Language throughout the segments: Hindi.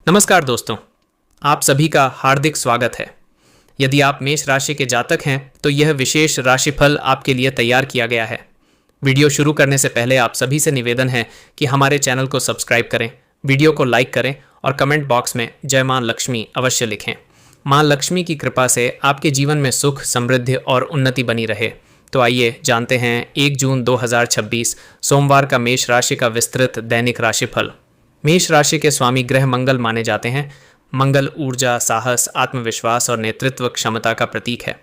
नमस्कार दोस्तों, आप सभी का हार्दिक स्वागत है। यदि आप मेष राशि के जातक हैं तो यह विशेष राशिफल आपके लिए तैयार किया गया है। वीडियो शुरू करने से पहले आप सभी से निवेदन है कि हमारे चैनल को सब्सक्राइब करें, वीडियो को लाइक करें और कमेंट बॉक्स में जय मां लक्ष्मी अवश्य लिखें। मां लक्ष्मी की कृपा से आपके जीवन में सुख, समृद्धि और उन्नति बनी रहे। तो आइए जानते हैं 1 जून 2026 सोमवार का मेष राशि का विस्तृत दैनिक राशिफल। मेष राशि के स्वामी ग्रह मंगल माने जाते हैं। मंगल ऊर्जा, साहस, आत्मविश्वास और नेतृत्व क्षमता का प्रतीक है।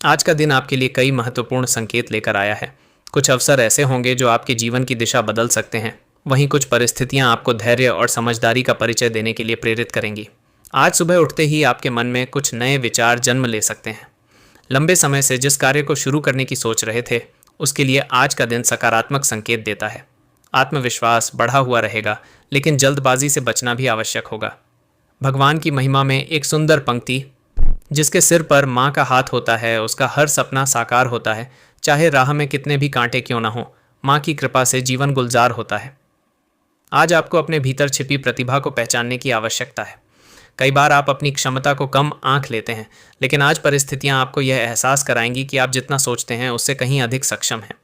आज का दिन आपके लिए कई महत्वपूर्ण संकेत लेकर आया है। कुछ अवसर ऐसे होंगे जो आपके जीवन की दिशा बदल सकते हैं। वहीं कुछ परिस्थितियां आपको धैर्य और समझदारी का परिचय देने के लिए प्रेरित करेंगी। आज सुबह उठते ही आपके मन में कुछ नए विचार जन्म ले सकते हैं। लंबे समय से जिस कार्य को शुरू करने की सोच रहे थे, उसके लिए आज का दिन सकारात्मक संकेत देता है। आत्मविश्वास बढ़ा हुआ रहेगा, लेकिन जल्दबाजी से बचना भी आवश्यक होगा। भगवान की महिमा में एक सुंदर पंक्ति, जिसके सिर पर माँ का हाथ होता है उसका हर सपना साकार होता है, चाहे राह में कितने भी कांटे क्यों ना हो, माँ की कृपा से जीवन गुलजार होता है। आज आपको अपने भीतर छिपी प्रतिभा को पहचानने की आवश्यकता है। कई बार आप अपनी क्षमता को कम आंक लेते हैं, लेकिन आज परिस्थितियां आपको यह एहसास कराएंगी कि आप जितना सोचते हैं उससे कहीं अधिक सक्षम हैं।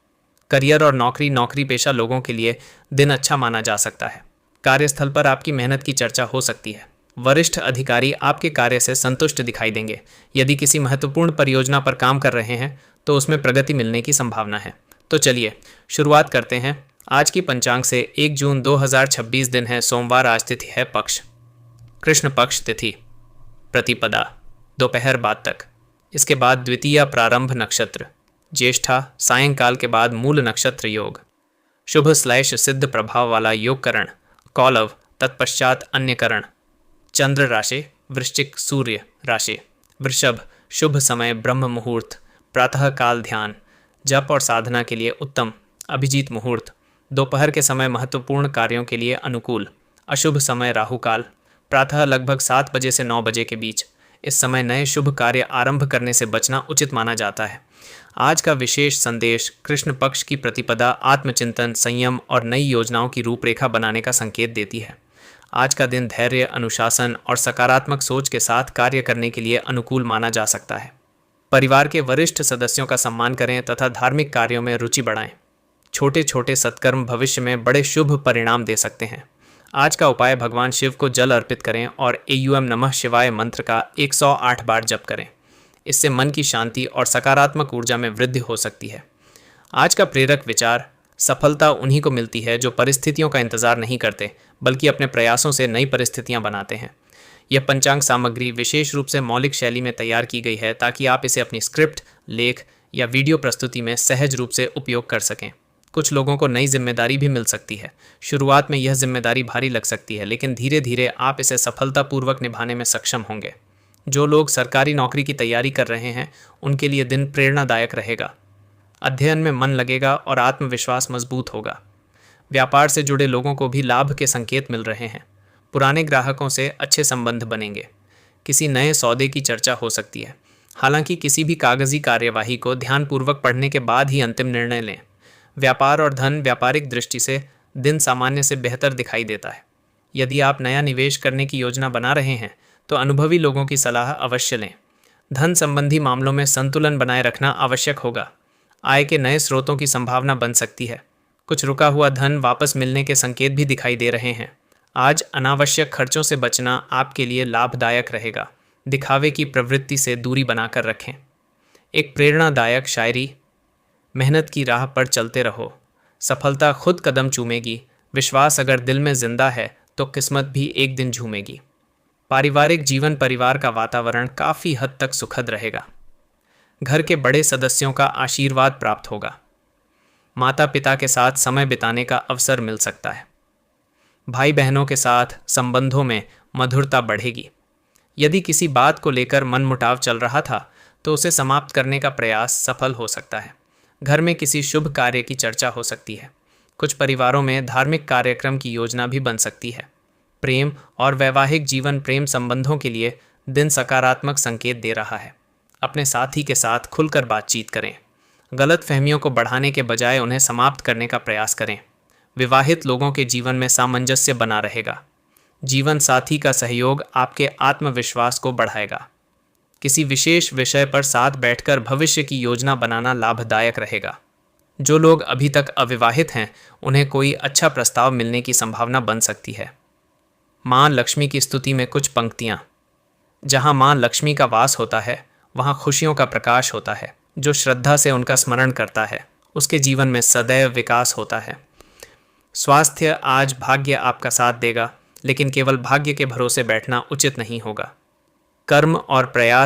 करियर और नौकरी पेशा लोगों के लिए दिन अच्छा माना जा सकता है। कार्यस्थल पर आपकी मेहनत की चर्चा हो सकती है। वरिष्ठ अधिकारी आपके कार्य से संतुष्ट दिखाई देंगे। यदि किसी महत्वपूर्ण परियोजना पर काम कर रहे हैं तो उसमें प्रगति मिलने की संभावना है। तो चलिए शुरुआत करते हैं आज की पंचांग से। 1 जून 2026 दिन है सोमवार। आज तिथि है पक्ष, कृष्ण पक्ष तिथि, प्रतिपदा दोपहर बाद तक। इसके बाद द्वितीय प्रारंभ नक्षत्र, ज्येष्ठा सायंकाल के बाद मूल नक्षत्र योग, शुभ / सिद्ध प्रभाव वाला योगकरण कौलव, तत्पश्चात अन्यकरण। चंद्र राशि वृश्चिक, सूर्य राशि वृषभ, शुभ समय ब्रह्म मुहूर्त, प्रातः काल ध्यान, जप और साधना के लिए उत्तम, अभिजीत मुहूर्त, दोपहर के समय महत्वपूर्ण कार्यों के लिए अनुकूल, अशुभ समय राहुकाल, प्रातः लगभग 7 बजे से 9 बजे के बीच। इस समय नए शुभ कार्य आरंभ करने से बचना उचित माना जाता है। आज का विशेष संदेश कृष्ण पक्ष की प्रतिपदा आत्मचिंतन, संयम और नई योजनाओं की रूपरेखा बनाने का संकेत देती है। आज का दिन धैर्य, अनुशासन और सकारात्मक सोच के साथ कार्य करने के लिए अनुकूल माना जा सकता है। परिवार के वरिष्ठ सदस्यों का सम्मान करें तथा धार्मिक कार्यों में रुचि बढ़ाएं। छोटे छोटे सत्कर्म भविष्य में बड़े शुभ परिणाम दे सकते हैं। आज का उपाय, भगवान शिव को जल अर्पित करें और एयूएम नमः शिवाय मंत्र का 108 बार जप करें। इससे मन की शांति और सकारात्मक ऊर्जा में वृद्धि हो सकती है। आज का प्रेरक विचार, सफलता उन्हीं को मिलती है जो परिस्थितियों का इंतजार नहीं करते, बल्कि अपने प्रयासों से नई परिस्थितियां बनाते हैं। यह पंचांग सामग्री विशेष रूप से मौलिक शैली में तैयार की गई है ताकि आप इसे अपनी स्क्रिप्ट, लेख या वीडियो प्रस्तुति में सहज रूप से उपयोग कर सकें। कुछ लोगों को नई जिम्मेदारी भी मिल सकती है। शुरुआत में यह जिम्मेदारी भारी लग सकती है, लेकिन धीरे धीरे आप इसे सफलतापूर्वक निभाने में सक्षम होंगे। जो लोग सरकारी नौकरी की तैयारी कर रहे हैं, उनके लिए दिन प्रेरणादायक रहेगा। अध्ययन में मन लगेगा और आत्मविश्वास मजबूत होगा। व्यापार से जुड़े लोगों को भी लाभ के संकेत मिल रहे हैं। पुराने ग्राहकों से अच्छे संबंध बनेंगे। किसी नए सौदे की चर्चा हो सकती है। हालांकि किसी भी कागजी कार्यवाही को ध्यानपूर्वक पढ़ने के बाद ही अंतिम निर्णय लें। व्यापार और धन, व्यापारिक दृष्टि से दिन सामान्य से बेहतर दिखाई देता है। यदि आप नया निवेश करने की योजना बना रहे हैं तो अनुभवी लोगों की सलाह अवश्य लें। धन संबंधी मामलों में संतुलन बनाए रखना आवश्यक होगा। आय के नए स्रोतों की संभावना बन सकती है। कुछ रुका हुआ धन वापस मिलने के संकेत भी दिखाई दे रहे हैं। आज अनावश्यक खर्चों से बचना आपके लिए लाभदायक रहेगा। दिखावे की प्रवृत्ति से दूरी बनाकर रखें। एक प्रेरणादायक शायरी, मेहनत की राह पर चलते रहो, सफलता खुद कदम चूमेगी, विश्वास अगर दिल में जिंदा है तो किस्मत भी एक दिन झूमेगी। पारिवारिक जीवन, परिवार का वातावरण काफ़ी हद तक सुखद रहेगा। घर के बड़े सदस्यों का आशीर्वाद प्राप्त होगा। माता पिता के साथ समय बिताने का अवसर मिल सकता है। भाई बहनों के साथ संबंधों में मधुरता बढ़ेगी। यदि किसी बात को लेकर मनमुटाव चल रहा था तो उसे समाप्त करने का प्रयास सफल हो सकता है। घर में किसी शुभ कार्य की चर्चा हो सकती है। कुछ परिवारों में धार्मिक कार्यक्रम की योजना भी बन सकती है। प्रेम और वैवाहिक जीवन, प्रेम संबंधों के लिए दिन सकारात्मक संकेत दे रहा है। अपने साथी के साथ खुलकर बातचीत करें। गलत फहमियों को बढ़ाने के बजाय उन्हें समाप्त करने का प्रयास करें। विवाहित लोगों के जीवन में सामंजस्य बना रहेगा। जीवन साथी का सहयोग आपके आत्मविश्वास को बढ़ाएगा। किसी विशेष विषय पर साथ बैठकर भविष्य की योजना बनाना लाभदायक रहेगा। जो लोग अभी तक अविवाहित हैं, उन्हें कोई अच्छा प्रस्ताव मिलने की संभावना बन सकती है। मां लक्ष्मी की स्तुति में कुछ पंक्तियां। जहां मां लक्ष्मी का वास होता है, वहां खुशियों का प्रकाश होता है। जो श्रद्धा से उनका स्मरण करता है, उसके जीवन में सदैव विकास होता है। स्वास्थ्य, आज भाग्य आपका साथ देगा, लेकिन केवल भाग्य के भरोसे बैठना उचित नहीं होगा। कर्म और प्रयास